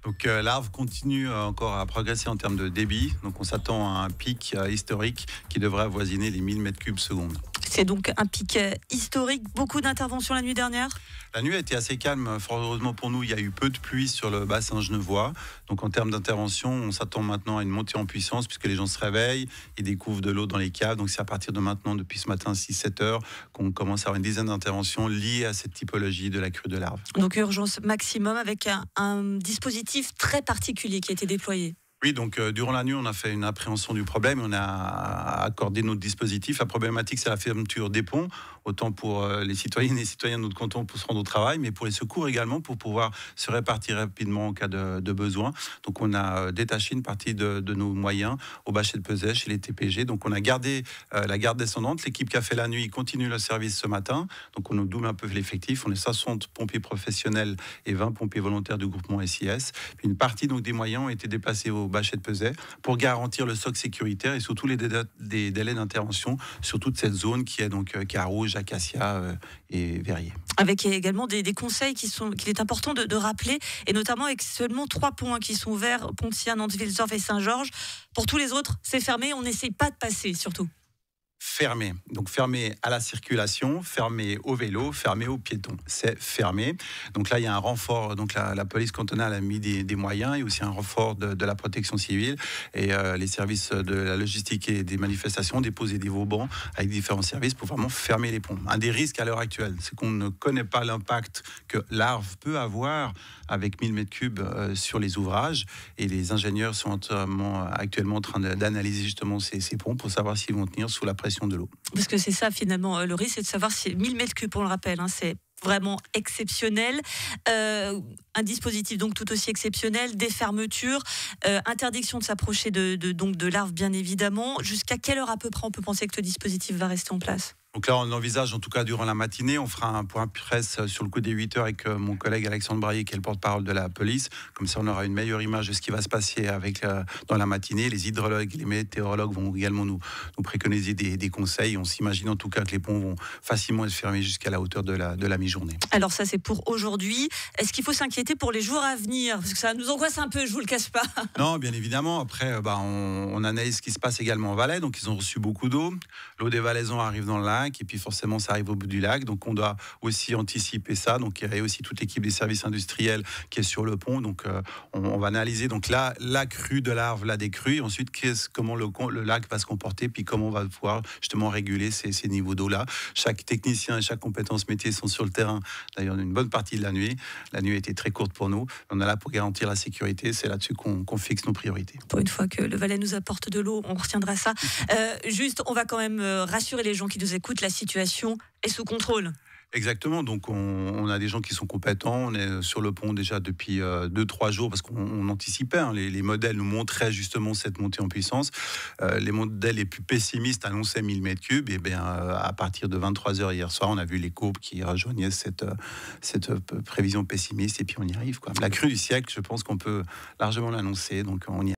Donc l'Arve continue encore à progresser en termes de débit. Donc on s'attend à un pic historique qui devrait avoisiner les 1000 mètres cubes secondes. C'est donc un pic historique. Beaucoup d'interventions la nuit dernière. La nuit a été assez calme, fort heureusement pour nous. Il y a eu peu de pluie sur le bassin genevois. Donc en termes d'intervention, on s'attend maintenant à une montée en puissance puisque les gens se réveillent, ils découvrent de l'eau dans les caves. Donc c'est à partir de maintenant, depuis ce matin 6-7 heures, qu'on commence à avoir une dizaine d'interventions liées à cette typologie de la crue de l'Arve. Donc urgence maximum avec un dispositif très particulier qui a été déployé. Oui, donc durant la nuit, on a fait une appréhension du problème. On a accordé notre dispositif. La problématique, c'est la fermeture des ponts, autant pour les citoyennes et les citoyens de notre canton pour se rendre au travail, mais pour les secours également, pour pouvoir se répartir rapidement en cas de besoin. Donc on a détaché une partie de nos moyens au Bachet de Pesais, chez les TPG. Donc on a gardé la garde descendante. L'équipe qui a fait la nuit continue le service ce matin. Donc on nous double un peu l'effectif. On est 60 pompiers professionnels et 20 pompiers volontaires du groupement SIS. Puis une partie donc, des moyens ont été déplacés au Bachet de Pesais pour garantir le socle sécuritaire et surtout les délais d'intervention sur toute cette zone qui est donc Carouge, Acacia et Verrier. Avec également des conseils qu'il est important de rappeler, et notamment avec seulement 3 ponts qui sont ouverts, Pontiac, Nantes, Wilsdorf et Saint-Georges. Pour tous les autres, c'est fermé, on n'essaye pas de passer surtout. Fermé. Donc fermé à la circulation, fermé au vélo, fermé aux piétons. C'est fermé. Donc là, il y a un renfort. Donc la police cantonale a mis des moyens et aussi un renfort de la protection civile. Et les services de la logistique et des manifestations ont déposé des Vauban avec différents services pour vraiment fermer les ponts. Un des risques à l'heure actuelle, c'est qu'on ne connaît pas l'impact que l'Arve peut avoir avec 1000 mètres cubes sur les ouvrages. Et les ingénieurs sont actuellement en train d'analyser justement ces ponts pour savoir s'ils vont tenir sous la pression de l'eau. Parce que c'est ça finalement le risque, c'est de savoir si 1000 mètres cubes, on le rappelle, c'est vraiment exceptionnel. Un dispositif donc tout aussi exceptionnel, des fermetures, interdiction de s'approcher de l'Arve bien évidemment. Jusqu'à quelle heure à peu près on peut penser que le dispositif va rester en place ? Donc là, on envisage, en tout cas durant la matinée, on fera un point presse sur le coup des 8 heures avec mon collègue Alexandre Braillet, qui est le porte-parole de la police. Comme ça, on aura une meilleure image de ce qui va se passer dans la matinée. Les hydrologues et les météorologues vont également nous préconiser des conseils. On s'imagine en tout cas que les ponts vont facilement être fermés jusqu'à la hauteur de la mi-journée. Alors ça, c'est pour aujourd'hui. Est-ce qu'il faut s'inquiéter pour les jours à venir ? Parce que ça nous angoisse un peu, je vous le cache pas. Non, bien évidemment. Après, on analyse ce qui se passe également en Valais. Donc, ils ont reçu beaucoup d'eau. L'eau des Valaisans arrive dans le lac. Et puis forcément ça arrive au bout du lac, donc on doit aussi anticiper ça. Donc il y a aussi toute l'équipe des services industriels qui est sur le pont, donc on va analyser donc là la crue de l'Arve, la décrue, et ensuite comment le lac va se comporter, puis comment on va pouvoir justement réguler ces niveaux d'eau là. Chaque technicien et chaque compétence métier sont sur le terrain d'ailleurs une bonne partie de la nuit. La nuit a été très courte pour nous, on est là pour garantir la sécurité, c'est là-dessus qu'on fixe nos priorités. Pour une fois que le Valais nous apporte de l'eau, on retiendra ça. Juste, on va quand même rassurer les gens qui nous écoutent, la situation est sous contrôle. Exactement, donc on a des gens qui sont compétents, on est sur le pont déjà depuis 2-3 jours parce qu'on anticipait, les modèles nous montraient justement cette montée en puissance. Les modèles les plus pessimistes annonçaient 1000 mètres cubes, et bien à partir de 23h hier soir, on a vu les courbes qui rejoignaient cette prévision pessimiste, et puis on y arrive, quoi. La crue du siècle, je pense qu'on peut largement l'annoncer, donc on y